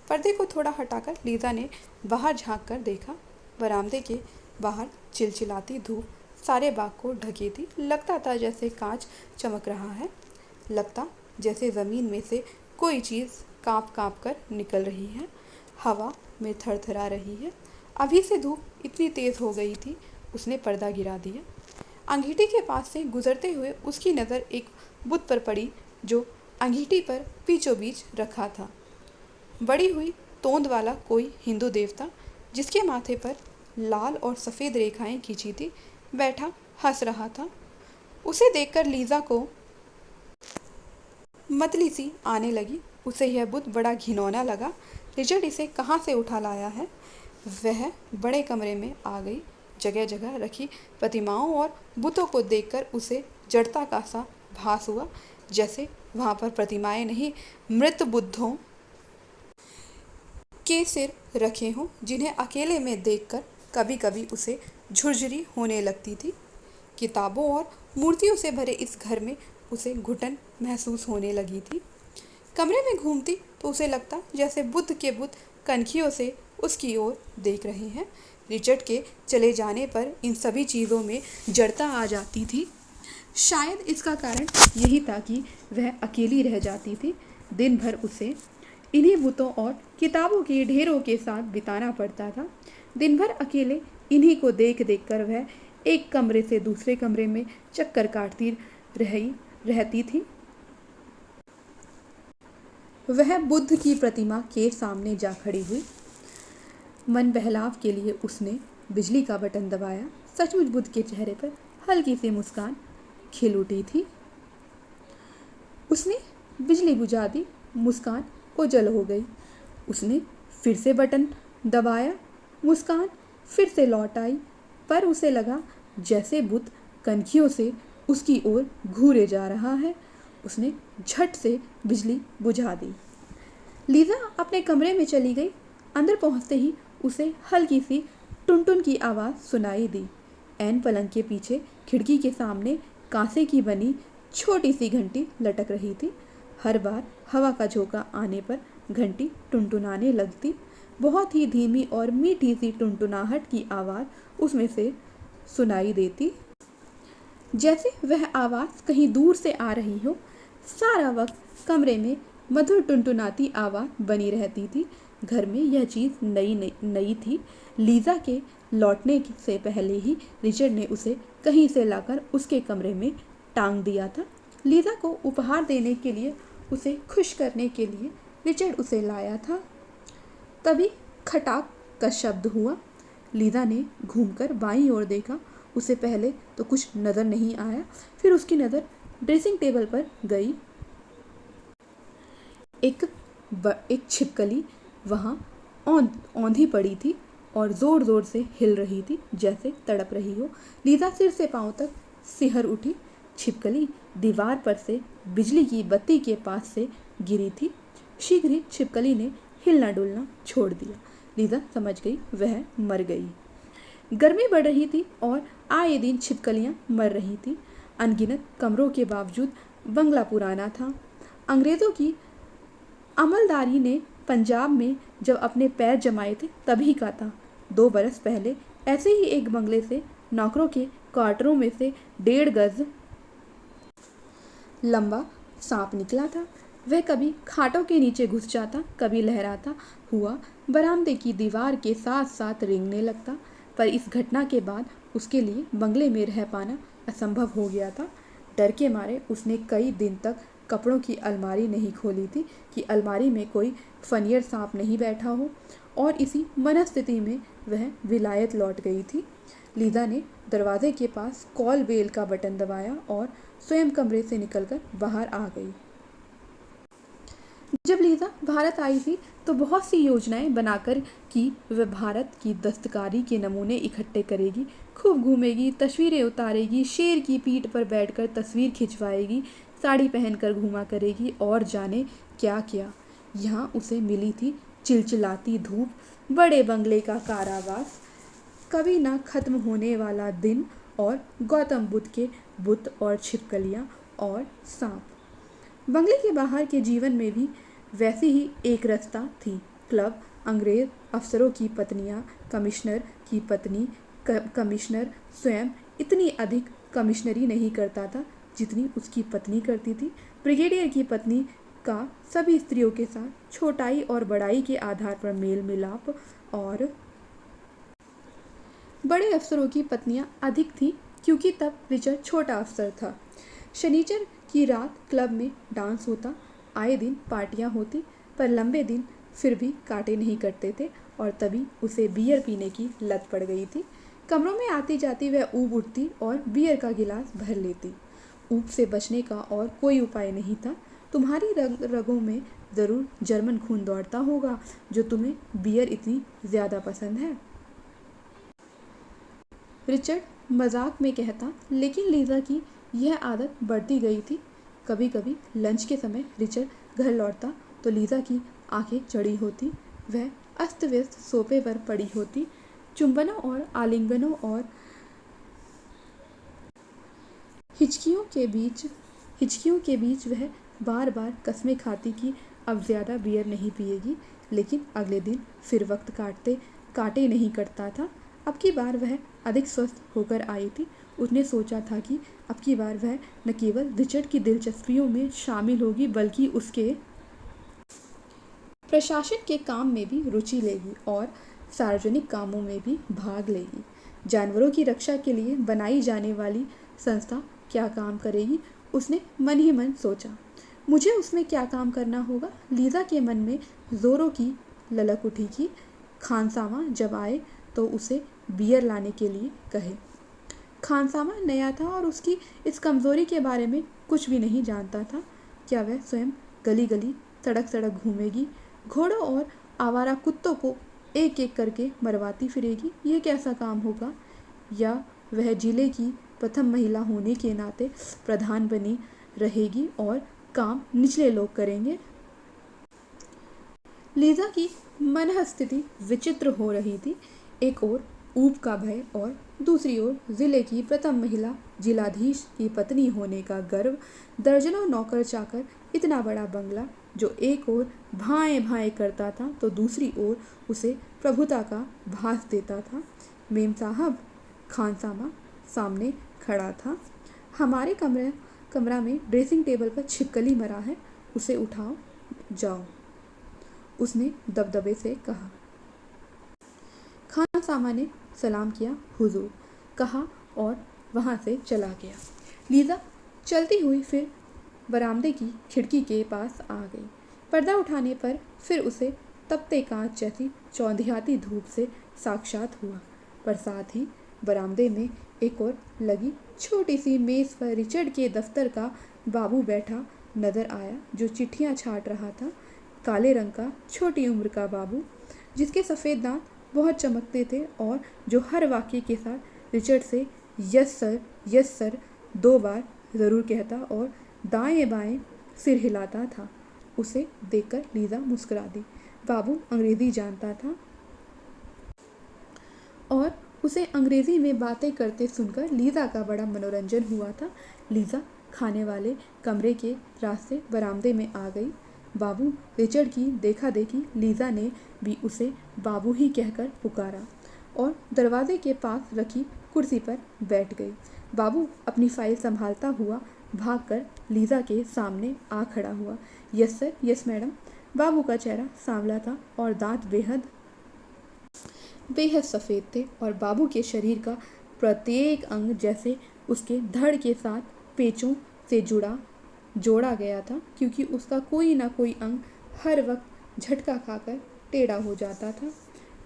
पर्दे को थोड़ा हटाकर लीज़ा ने बाहर झांक कर देखा। बरामदे के बाहर चिलचिलाती धूप सारे बाग को ढकी थी। लगता था जैसे कांच चमक रहा है, लगता जैसे ज़मीन में से कोई चीज़ काँप काँप कर निकल रही है, हवा में थरथरा रही है। अभी से धूप इतनी तेज़ हो गई थी। उसने पर्दा गिरा दिया। अंगीठी के पास से गुजरते हुए उसकी नज़र एक बुत पर पड़ी, जो अंगीठी पर बीचों बीच रखा था। बड़ी हुई तोंद वाला कोई हिंदू देवता, जिसके माथे पर लाल और सफ़ेद रेखाएं खींची थी, बैठा हंस रहा था। उसे देखकर लीज़ा को मतली सी आने लगी। उसे यह बुत बड़ा घिनौना लगा। रिचर्ड इसे कहाँ से उठा लाया है? वह बड़े कमरे में आ गई। जगह जगह रखी प्रतिमाओं और बुतों को देखकर उसे जड़ता का सा भास हुआ, जैसे वहाँ पर प्रतिमाएं नहीं, मृत बुद्धों के सिर रखे हों, जिन्हें अकेले में देखकर कभी कभी उसे झुरझुरी होने लगती थी। किताबों और मूर्तियों से भरे इस घर में उसे घुटन महसूस होने लगी थी। कमरे में घूमती तो उसे लगता जैसे बुद्ध के बुत कनखियों से उसकी ओर देख रहे हैं। रिचर्ड के चले जाने पर इन सभी चीज़ों में जड़ता आ जाती थी। शायद इसका कारण यही था कि वह अकेली रह जाती थी। दिन भर उसे इन्हीं बुतों और किताबों के ढेरों के साथ बिताना पड़ता था। दिन भर अकेले इन्हीं को देख देख कर वह एक कमरे से दूसरे कमरे में चक्कर काटती रहती थी। वह बुद्ध की प्रतिमा के सामने जा खड़ी हुई। मन बहलाव के लिए उसने बिजली का बटन दबाया। सचमुच बुद्ध के चेहरे पर हल्की सी मुस्कान खिल उठी थी। उसने बिजली बुझा दी, मुस्कान ओझल हो गई। उसने फिर से बटन दबाया, मुस्कान फिर से लौट आई, पर उसे लगा जैसे बुद्ध कनखियों से उसकी ओर घूरे जा रहा है। उसने झट से बिजली बुझा दी। लीजा अपने कमरे में चली गई। अंदर पहुंचते ही उसे हल्की सी टुनटुन की आवाज़ सुनाई दी। ऐन पलंग के पीछे खिड़की के सामने कांसे की बनी छोटी सी घंटी लटक रही थी। हर बार हवा का झोंका आने पर घंटी टुनटुनाने लगती। बहुत ही धीमी और मीठी सी टुनटुनाहट की आवाज़ उसमें से सुनाई देती, जैसे वह आवाज़ कहीं दूर से आ रही हो। सारा वक्त कमरे में मधुर टुनटुनाती आवाज़ बनी रहती थी। घर में यह चीज़ नई थी। लीजा के लौटने से पहले ही रिचर्ड ने उसे कहीं से लाकर उसके कमरे में टांग दिया था। लीजा को उपहार देने के लिए, उसे खुश करने के लिए रिचर्ड उसे लाया था। तभी खटाक का शब्द हुआ। लीजा ने घूमकर बाईं ओर देखा। उसे पहले तो कुछ नज़र नहीं आया, फिर उसकी नज़र ड्रेसिंग टेबल पर गई। एक छिपकली वहाँ औंधी पड़ी थी और ज़ोर ज़ोर से हिल रही थी, जैसे तड़प रही हो। लीजा सिर से पांव तक सिहर उठी। छिपकली दीवार पर से बिजली की बत्ती के पास से गिरी थी। शीघ्र ही छिपकली ने हिलना डुलना छोड़ दिया। लीजा समझ गई वह मर गई। गर्मी बढ़ रही थी और आए दिन छिपकलियाँ मर रही थीं। अनगिनत कमरों के बावजूद बंगला पुराना था। अंग्रेज़ों की अमलदारी ने पंजाब में जब अपने पैर जमाए थे तभी का था। 2 बरस पहले ऐसे ही एक बंगले से नौकरों के क्वार्टरों में से 1.5 गज लंबा सांप निकला था। वह कभी खाटों के नीचे घुस जाता, कभी लहराता हुआ बरामदे की दीवार के साथ साथ रेंगने लगता। पर इस घटना के बाद उसके लिए बंगले में रह पाना असंभव हो गया था। डर के मारे उसने कई दिन तक कपड़ों की अलमारी नहीं खोली थी कि अलमारी में कोई फनियर सांप नहीं बैठा हो, और इसी मनस्थिति में वह विलायत लौट गई थी। लीजा ने दरवाजे के पास कॉल बेल का बटन दबाया और स्वयं कमरे से निकलकर बाहर आ गई। जब लीजा भारत आई थी तो बहुत सी योजनाएं बनाकर कि वह भारत की दस्तकारी के नमूने इकट्ठे करेगी, खूब घूमेगी, तस्वीरें उतारेगी, शेर की पीठ पर बैठकर तस्वीर खिंचवाएगी, साड़ी पहनकर घूमा करेगी और जाने क्या क्या। यहाँ उसे मिली थी चिलचिलाती धूप, बड़े बंगले का कारावास, कभी ना खत्म होने वाला दिन और गौतम बुद्ध के बुत और छिपकलियाँ और सांप। बंगले के बाहर के जीवन में भी वैसी ही एक रास्ता थी। क्लब, अंग्रेज अफसरों की पत्नियां, कमिश्नर की पत्नी, कमिश्नर स्वयं इतनी अधिक कमिश्नरी नहीं करता था जितनी उसकी पत्नी करती थी। ब्रिगेडियर की पत्नी का सभी स्त्रियों के साथ छोटाई और बड़ाई के आधार पर मेल मिलाप, और बड़े अफसरों की पत्नियां अधिक थीं क्योंकि तब रिचर्ड छोटा अफसर था। शनिचर की रात क्लब में डांस होता, आए दिन पार्टियां होती, पर लंबे दिन फिर भी काटे नहीं करते थे और तभी उसे बियर पीने की लत पड़ गई थी। कमरों में आती जाती वह ऊब उठती और बियर का गिलास भर लेती। ऊब से बचने का और कोई उपाय नहीं था। तुम्हारी रगों में ज़रूर जर्मन खून दौड़ता होगा जो तुम्हें बियर इतनी ज़्यादा पसंद है, रिचर्ड मजाक में कहता। लेकिन लीजा की यह आदत बढ़ती गई थी। कभी कभी लंच के समय रिचर्ड घर लौटता तो लीज़ा की आंखें चढ़ी होती। वह अस्त व्यस्त सोफे पर पड़ी होती। चुंबनों और आलिंगनों और हिचकियों के बीच वह बार बार कसमें खाती कि अब ज़्यादा बियर नहीं पिएगी, लेकिन अगले दिन फिर वक्त काटे नहीं कटता था। अब की बार वह अधिक स्वस्थ होकर आई थी। उसने सोचा था कि अब की बार वह न केवल रिचर्ड की दिलचस्पियों में शामिल होगी, बल्कि उसके प्रशासन के काम में भी रुचि लेगी और सार्वजनिक कामों में भी भाग लेगी। जानवरों की रक्षा के लिए बनाई जाने वाली संस्था क्या काम करेगी, उसने मन ही मन सोचा। मुझे उसमें क्या काम करना होगा। लीज़ा के मन में जोरों की ललक उठी कि खानसामा जब आए तो उसे बियर लाने के लिए कहे। खानसामा नया था और उसकी इस कमज़ोरी के बारे में कुछ भी नहीं जानता था। क्या वह स्वयं गली गली सड़क सड़क घूमेगी, घोड़ों और आवारा कुत्तों को एक एक करके मरवाती फिरेगी? यह कैसा काम होगा? या वह जिले की प्रथम महिला होने के नाते प्रधान बनी रहेगी और काम निचले लोग करेंगे? लीज़ा की मनःस्थिति विचित्र हो रही थी। एक ओर ऊब का भय और दूसरी ओर जिले की प्रथम महिला जिलाधीश की पत्नी होने का गर्व। दर्जनों नौकर चाकर, इतना बड़ा बंगला जो एक ओर भाएं भाएं करता था तो दूसरी ओर उसे प्रभुता का भास देता था। मेम साहब, खानसामा सामने खड़ा था। हमारे कमरा में ड्रेसिंग टेबल पर छिपकली मरा है, उसे उठाओ जाओ, उसने दबदबे से कहा। खानसामा ने सलाम किया, हुजूर कहा और वहाँ से चला गया। लीज़ा चलती हुई फिर बरामदे की खिड़की के पास आ गई। पर्दा उठाने पर फिर उसे तपते कांच जैसी चौंधियाती धूप से साक्षात हुआ, पर साथ ही बरामदे में एक और लगी छोटी सी मेज़ पर रिचर्ड के दफ्तर का बाबू बैठा नजर आया, जो चिट्ठियाँ छाट रहा था। काले रंग का छोटी उम्र का बाबू, जिसके सफ़ेद दांत बहुत चमकते थे और जो हर वाक्य के साथ रिचर्ड से यस सर 2 बार ज़रूर कहता और दाएं बाएं सिर हिलाता था। उसे देखकर लीज़ा मुस्कुरा दी। बाबू अंग्रेज़ी जानता था और उसे अंग्रेज़ी में बातें करते सुनकर लीज़ा का बड़ा मनोरंजन हुआ था। लीज़ा खाने वाले कमरे के रास्ते बरामदे में आ गई। बाबू रिचर्ड की देखा देखी लीज़ा ने भी उसे बाबू ही कहकर पुकारा और दरवाजे के पास रखी कुर्सी पर बैठ गई। बाबू अपनी फाइल संभालता हुआ भागकर लीज़ा के सामने आ खड़ा हुआ। Yes sir, yes madam. बाबू का चेहरा सांवला था और दांत बेहद सफ़ेद थे और बाबू के शरीर का प्रत्येक अंग जैसे उसके धड़ के साथ पेचों से जोड़ा गया था, क्योंकि उसका कोई ना कोई अंग हर वक्त झटका खाकर टेढ़ा हो जाता था।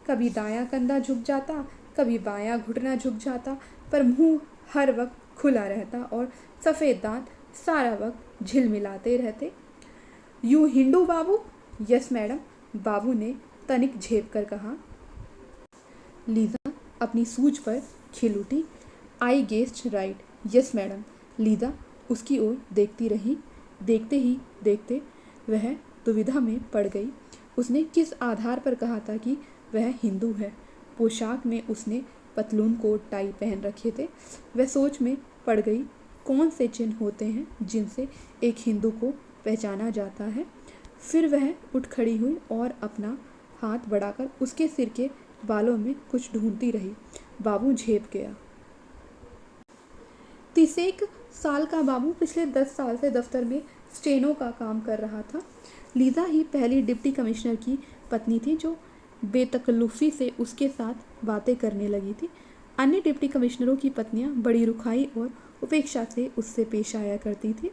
कभी दायां कंधा झुक जाता, कभी बायां घुटना झुक जाता, पर मुंह हर वक्त खुला रहता और सफ़ेद दांत सारा वक्त झिलमिलाते रहते। You Hindu babu? Yes madam, बाबू ने तनिक झेप कर कहा। लीज़ा अपनी सूझ पर खिल उठी। I guessed right, yes madam. Liza उसकी ओर देखती रही। देखते ही देखते वह दुविधा में पड़ गई। उसने किस आधार पर कहा था कि वह हिंदू है? पोशाक में उसने पतलून कोट टाई पहन रखे थे। वह सोच में पड़ गई, कौन से चिन्ह होते हैं जिनसे एक हिंदू को पहचाना जाता है? फिर वह उठ खड़ी हुई और अपना हाथ बढ़ाकर उसके सिर के बालों में कुछ ढूंढती रही। बाबू झेप गया। 31 साल का बाबू पिछले 10 साल से दफ्तर में स्टेनो का काम कर रहा था। लीज़ा ही पहली डिप्टी कमिश्नर की पत्नी थी जो बेतकल्लुफ़ी से उसके साथ बातें करने लगी थी। अन्य डिप्टी कमिश्नरों की पत्नियां बड़ी रुखाई और उपेक्षा से उससे पेश आया करती थी।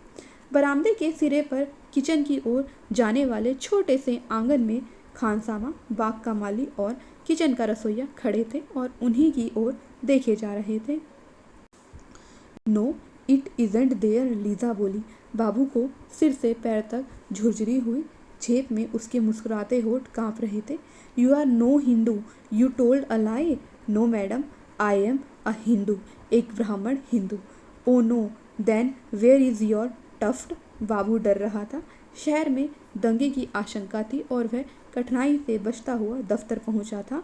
बरामदे के सिरे पर किचन की ओर जाने वाले छोटे से आंगन में खानसामा, बाग का माली और किचन का रसोइया खड़े थे और उन्हीं की ओर देखे जा रहे थे। No it isn't there, Lisa बोली। बाबू को सिर से पैर तक झुरझुरी हुई झेप में उसके मुस्कुराते होठ कांप रहे थे। You are no Hindu, you told a lie. No madam, I am a Hindu, एक ब्राह्मण हिंदू। Oh no, then where is your tuft? बाबू डर रहा था। शहर में दंगे की आशंका थी और वह कठिनाई से बचता हुआ दफ्तर पहुंचा था।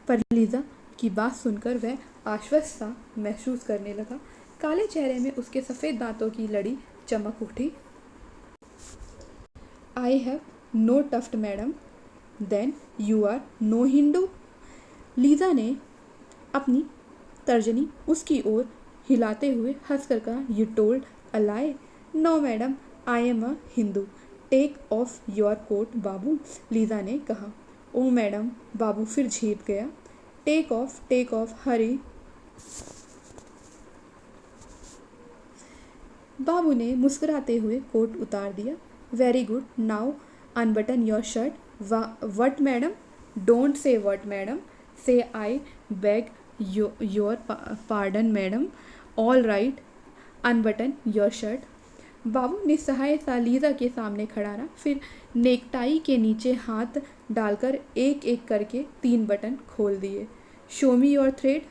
पर लीजा की बात सुनकर वह आश्वस्त सा महसूस करने लगा। काले चेहरे में उसके सफ़ेद दांतों की लड़ी चमक उठी। I have no tuft madam. Then you are no Hindu? Lisa ने अपनी तर्जनी उसकी ओर हिलाते हुए हंसकर कहा, you told a lie? No madam, I am a Hindu. Take off your coat बाबू, लीजा ने कहा। ओ मैडम, बाबू फिर झेप गया। टेक ऑफ, हरी। बाबू ने मुस्कुराते हुए कोट उतार दिया। Very good, now unbutton your shirt. What madam? Don't say what madam, say I beg your pardon madam. All right, unbutton your shirt. बाबू निस्सहाय सा लीजा के सामने खड़ा रहा, फिर नेकटाई के नीचे हाथ डालकर एक एक करके 3 बटन खोल दिए। Show me your thread.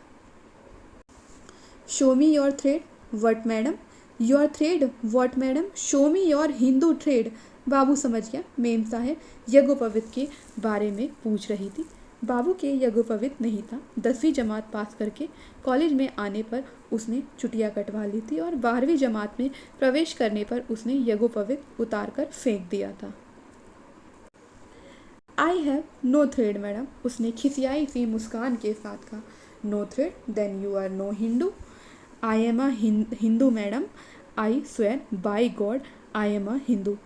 Show me your thread. What madam? Your thread? What madam? Show me your Hindu thread. बाबू समझ गया मेम साहब यज्ञोपवीत के बारे में पूछ रही थी। बाबू के यज्ञोपवीत नहीं था। 10वीं जमात पास करके कॉलेज में आने पर उसने चुटिया कटवा ली थी और 12वीं जमात में प्रवेश करने पर उसने यज्ञोपवीत उतार कर फेंक दिया था। I have no thread madam, उसने खिसियाई सी मुस्कान के साथ कहा। No thread? Then you are no Hindu. I am a Hindu madam, I swear by God I am a Hindu.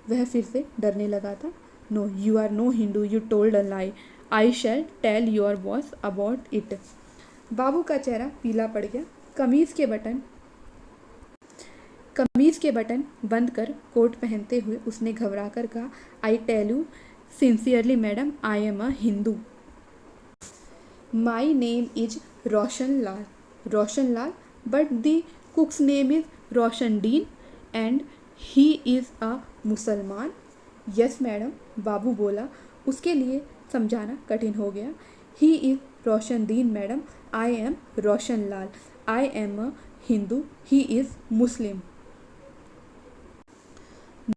वह फिर से डरने लगा था। No, you are no Hindu, you told a lie. I shall tell your boss about it. बाबू का चेहरा पीला पड़ गया। कमीज के बटन बंद कर कोट पहनते हुए उसने घबरा कर कहा, I tell you sincerely madam, I am a Hindu. My name is Roshan Lal. Roshan Lal? But the cook's name is Roshan Din and he is a Musalman. Yes madam, बाबू बोला। उसके लिए समझाना कठिन हो गया। ही is Roshan Din madam, I am Roshan Lal. I am a Hindu, he is Muslim.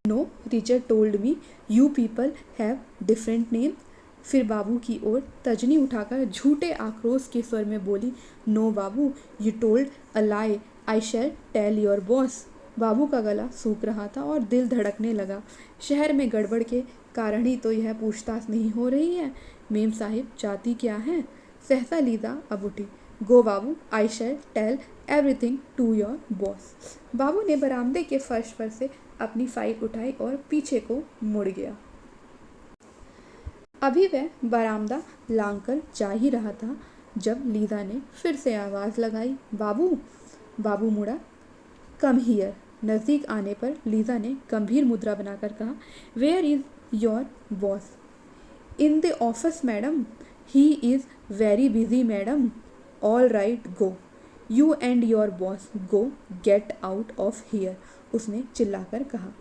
No, Richard told me you people have different name. फिर बाबू की ओर तर्जनी उठाकर झूठे आक्रोश के स्वर में बोली, no babu, you told a lie. I shall tell your boss. बाबू का गला सूख रहा था और दिल धड़कने लगा। शहर में गड़बड़ के कारण ही तो यह पूछताछ नहीं हो रही है। मेम साहिब चाहती क्या है? सहसा लीजा अब उठी। Go babu, I shall tell everything to your boss. बाबू ने बरामदे के फर्श पर से अपनी फाइल उठाई और पीछे को मुड़ गया। अभी वह बरामदा लांघकर जा ही रहा था जब लीजा ने फिर से आवाज़ लगाई, बाबू। बाबू मुड़ा। Come here. नज़दीक आने पर लीजा ने गंभीर मुद्रा बनाकर कहा, where is your boss? In the office madam, he is very busy madam. All right, go. You and your boss go get out of here, उसने चिल्लाकर कहा।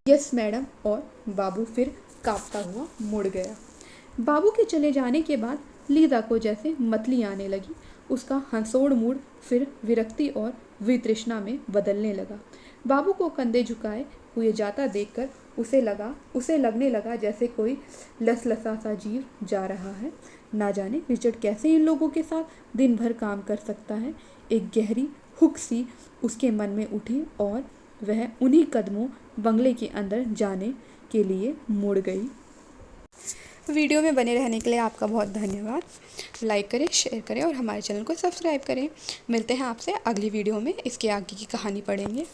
यस मैडम, और बाबू फिर कांपता हुआ मुड़ गया। बाबू के चले जाने के बाद लीजा को जैसे मतली आने लगी। उसका हंसोड़ मूड फिर विरक्ति और वितृष्णा में बदलने लगा। बाबू को कंधे झुकाए हुए जाता देखकर उसे लगने लगा जैसे कोई लसलसा सा जीव जा रहा है। ना जाने रिचर्ड कैसे इन लोगों के साथ दिन भर काम कर सकता है। एक गहरी हुक सी उसके मन में उठी और वह उन्हीं कदमों बंगले के अंदर जाने के लिए मुड़ गई। वीडियो में बने रहने के लिए आपका बहुत धन्यवाद। लाइक करें, शेयर करें और हमारे चैनल को सब्सक्राइब करें। मिलते हैं आपसे अगली वीडियो में। इसके आगे की कहानी पढ़ेंगे।